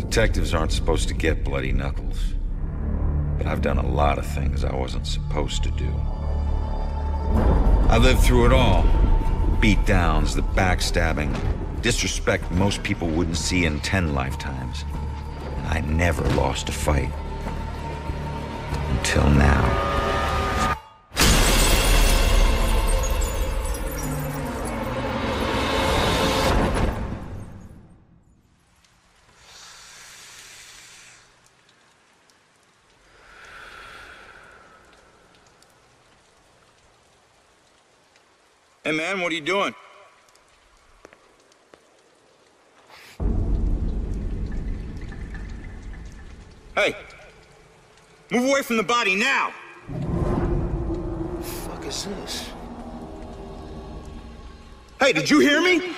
Detectives aren't supposed to get bloody knuckles. But I've done a lot of things I wasn't supposed to do. I lived through it all. Beatdowns, the backstabbing, disrespect most people wouldn't see in 10 lifetimes. And I never lost a fight. Until now. Hey man, what are you doing? Hey! Move away from the body now! What the fuck is this? Hey, did you hear me?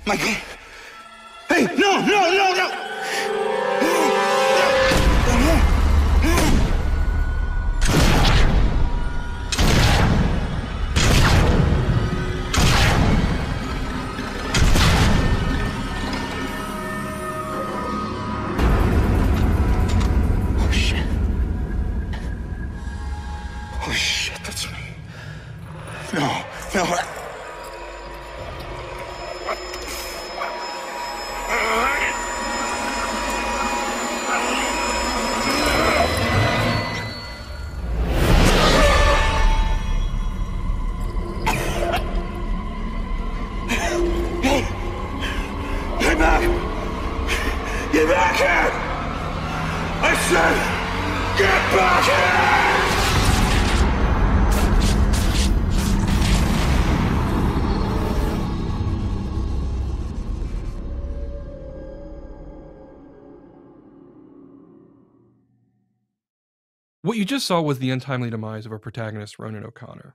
My God. Hey, no! Oh shit, that's me. No. Get back here! I said, get back here! What you just saw was the untimely demise of our protagonist, Ronan O'Connor.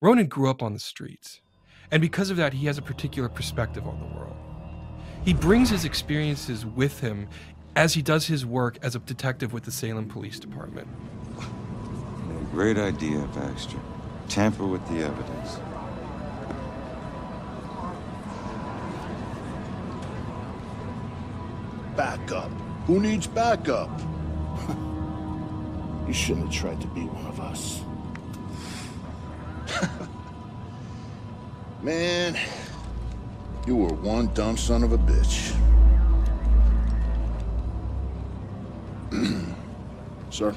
Ronan grew up on the streets, and because of that, he has a particular perspective on the world. He brings his experiences with him as he does his work as a detective with the Salem Police Department. Great idea, Baxter. Tamper with the evidence. Backup. Who needs backup? You shouldn't have tried to be one of us. Man, you were one dumb son of a bitch. Sir?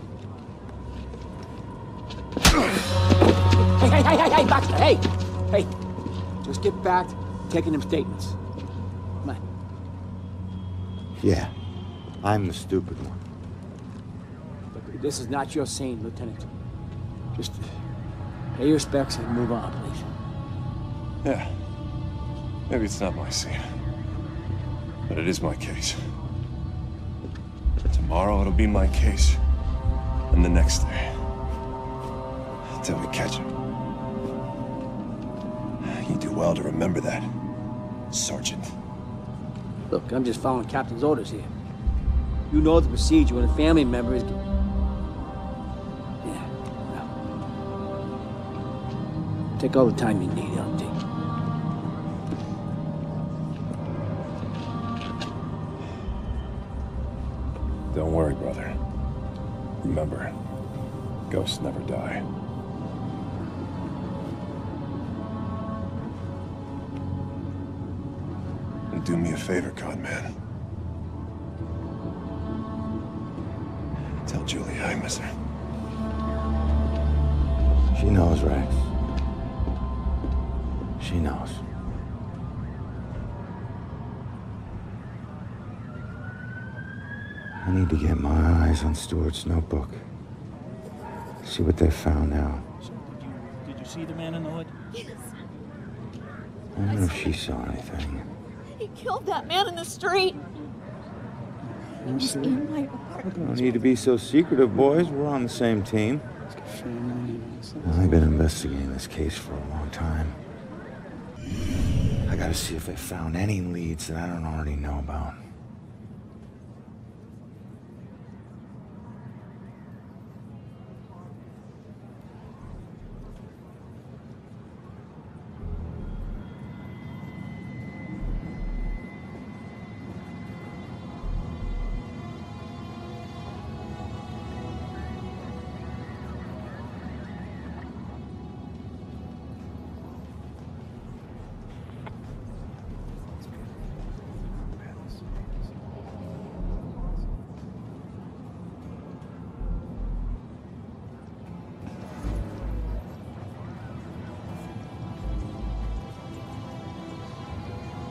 Hey, Baxter, hey! Just get back to taking them statements. Come on. Yeah, I'm the stupid one. Look, this is not your scene, Lieutenant. Just pay your respects and move on, please. Yeah. Maybe it's not my scene. But it is my case. Tomorrow it'll be my case. And the next day. Until we catch him. You do well to remember that, Sergeant. Look, I'm just following Captain's orders here. You know the procedure when a family member is... Yeah, well... Take all the time you need, LT. Don't worry, brother. Remember, ghosts never die. And do me a favor, Conman. Tell Julie I miss her. She knows, Rex. She knows. I need to get my eyes on Stewart's notebook. See what they found out. So, did you see the man in the hood? Yes. I wonder if she saw anything. He killed that man in the street. He was in my apartment. No need to be so secretive, boys. We're on the same team. I've been investigating this case for a long time. I gotta see if they found any leads that I don't already know about.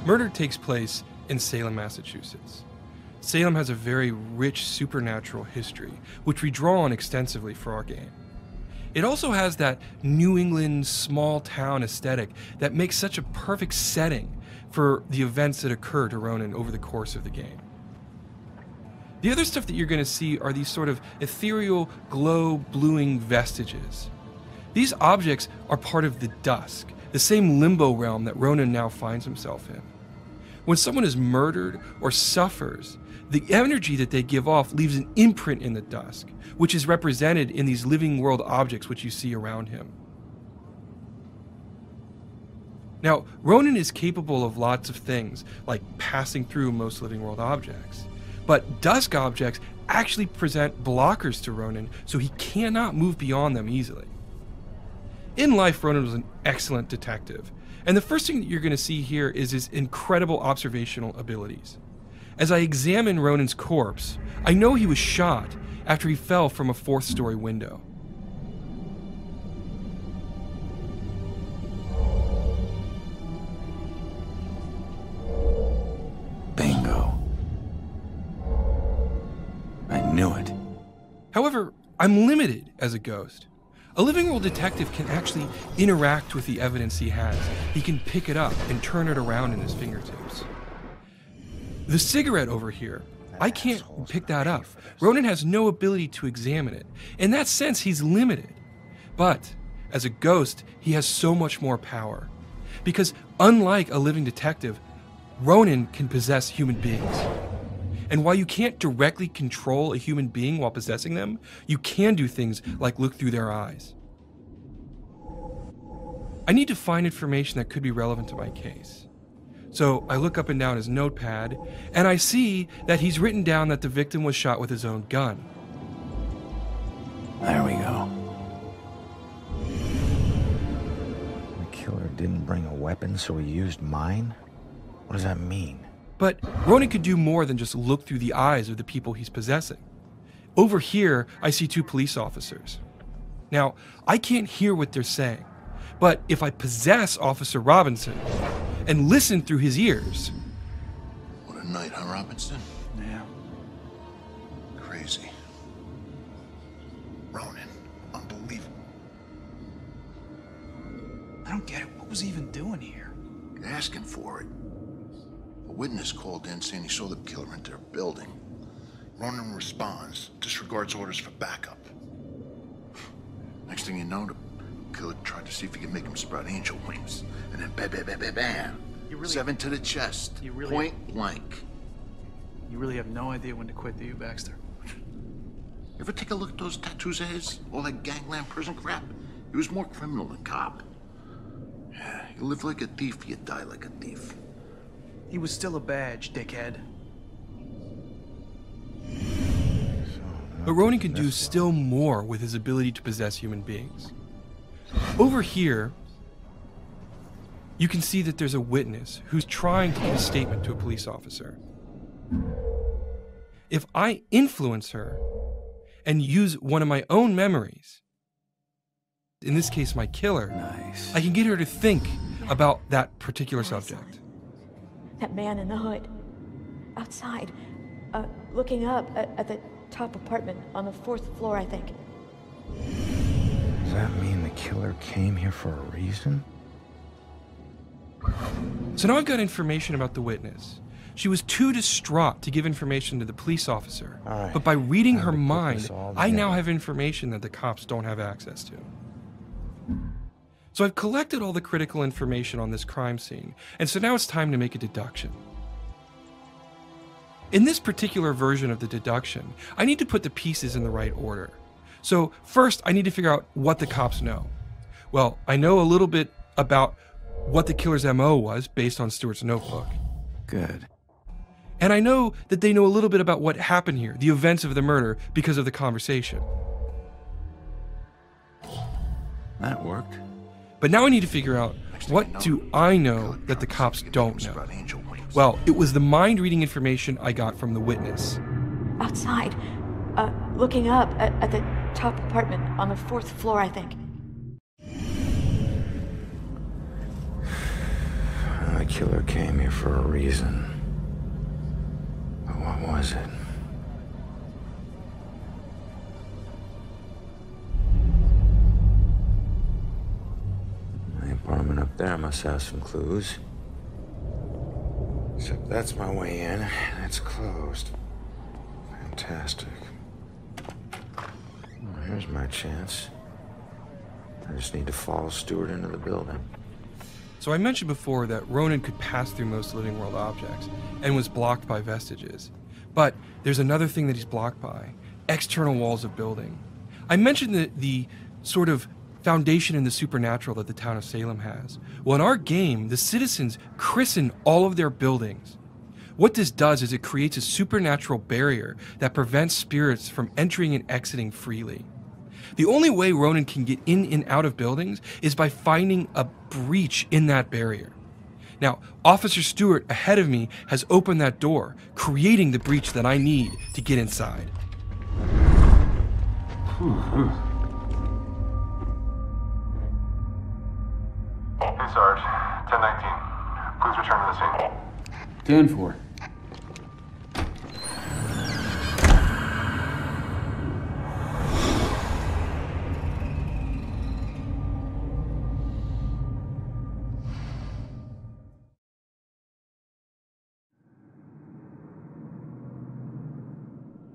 murder takes place in Salem, Massachusetts. Salem has a very rich supernatural history, which we draw on extensively for our game. It also has that New England small town aesthetic that makes such a perfect setting for the events that occur to Ronan over the course of the game. The other stuff that you're going to see are these sort of ethereal, glow-bluing vestiges. These objects are part of the dusk, the same limbo realm that Ronan now finds himself in. When someone is murdered or suffers, the energy that they give off leaves an imprint in the dusk, which is represented in these living world objects which you see around him. Now, Ronan is capable of lots of things, like passing through most living world objects. But dusk objects actually present blockers to Ronan, so he cannot move beyond them easily. In life, Ronan was an excellent detective, and the first thing that you're going to see here is his incredible observational abilities. As I examine Ronan's corpse, I know he was shot after he fell from a 4th-story window. Bingo. I knew it. However, I'm limited as a ghost. A living world detective can actually interact with the evidence he has. He can pick it up and turn it around in his fingertips. The cigarette over here, I can't pick that up. Ronan has no ability to examine it. In that sense, he's limited. But as a ghost, he has so much more power. Because unlike a living detective, Ronan can possess human beings. And while you can't directly control a human being while possessing them, you can do things like look through their eyes. I need to find information that could be relevant to my case. So I look up and down his notepad, and I see that he's written down that the victim was shot with his own gun. There we go. The killer didn't bring a weapon, so he used mine? What does that mean? But Ronan could do more than just look through the eyes of the people he's possessing. Over here, I see 2 police officers. Now, I can't hear what they're saying, but if I possess Officer Robinson and listen through his ears... What a night, huh, Robinson? Yeah. Crazy. Ronan, unbelievable. I don't get it. What was he even doing here? Asking for it. A witness called in saying he saw the killer enter a building. Ronan responds, disregards orders for backup. Next thing you know, the killer tried to see if he could make him sprout angel wings. And then bam, bam, bam, bam, bam. 7 to the chest. Point blank. You really have no idea when to quit, do you, Baxter? You ever take a look at those tattoos of his? All that gangland prison crap? He was more criminal than cop. Yeah, you live like a thief, you die like a thief. He was still a badge, dickhead. But Ronan can do still more with his ability to possess human beings. Over here, you can see that there's a witness who's trying to give a statement to a police officer. If I influence her and use one of my own memories, in this case my killer, Nice. I can get her to think about that particular subject. That man in the hood. Outside. Looking up at the top apartment on the 4th floor, I think. Does that mean the killer came here for a reason? So now I've got information about the witness. She was too distraught to give information to the police officer. All right. But by reading Time her to put mind, this all I now together. have information that the cops don't have access to. So I've collected all the critical information on this crime scene, and so now it's time to make a deduction. In this particular version of the deduction, I need to put the pieces in the right order. So first, I need to figure out what the cops know. Well, I know a little bit about what the killer's MO was based on Stewart's notebook. Good. And I know that they know a little bit about what happened here, the events of the murder, because of the conversation. That worked. But now I need to figure out, what do I know that the cops don't know? Well, it was the mind-reading information I got from the witness. Outside. Looking up at the top apartment on the 4th floor, I think. I that killer came here for a reason. But what was it? The apartment up there must have some clues. Except that's my way in, and it's closed. Fantastic. Well, here's my chance. I just need to follow Stewart into the building. So I mentioned before that Ronan could pass through most living world objects and was blocked by vestiges. But there's another thing that he's blocked by: external walls of building. I mentioned the sort of foundation in the supernatural that the town of Salem has. Well, in our game, the citizens christen all of their buildings. What this does is it creates a supernatural barrier that prevents spirits from entering and exiting freely. The only way Ronan can get in and out of buildings is by finding a breach in that barrier. Now, Officer Stewart ahead of me has opened that door, creating the breach that I need to get inside. Hey, Sarge. 1019. Please return to the scene. 10-4.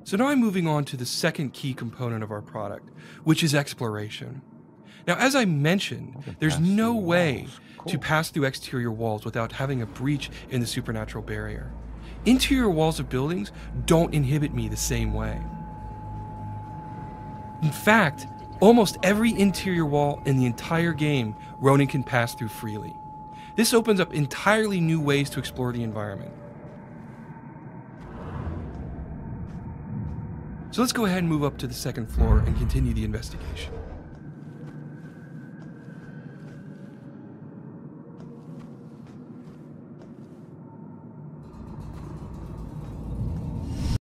So now I'm moving on to the second key component of our product, which is exploration. Now, as I mentioned, there's no way to pass through exterior walls without having a breach in the supernatural barrier. Interior walls of buildings don't inhibit me the same way. In fact, almost every interior wall in the entire game, Ronan can pass through freely. This opens up entirely new ways to explore the environment. So let's go ahead and move up to the second floor and continue the investigation.